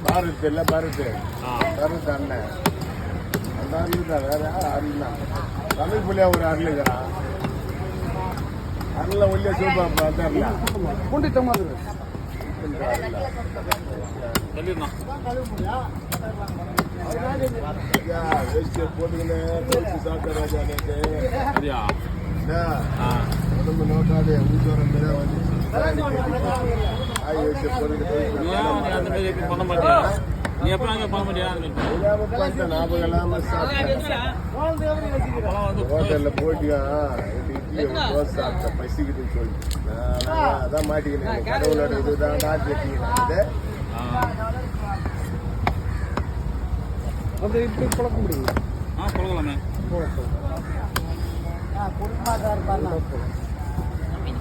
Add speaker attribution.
Speaker 1: பாரத் இல்லை பாரத் பாரத் அண்ணன் அந்த அருள் தான் வேற அருள் தான் தமிழ் புள்ளியா ஒரு அருள் இருக்கிறான் அருள் ஒல்லியா சூப்பர் அந்த அருள் பூண்டிட்ட மாதிரி போட்டுக்கினே சாப்பிட்ட ராஜா உடம்பு நோக்காது ஊர் ஹோட்டல்ல போட்டியா இட்லி தோசை சாப்பிட்டேன் பசிக்குதுன்னு சொல்லி அதான் மாட்டிக்கினேன் கடவுளோட இதுதான்
Speaker 2: அப்படியே இப்படி பழக்க முடியுங்களா?
Speaker 3: பழகலாமே.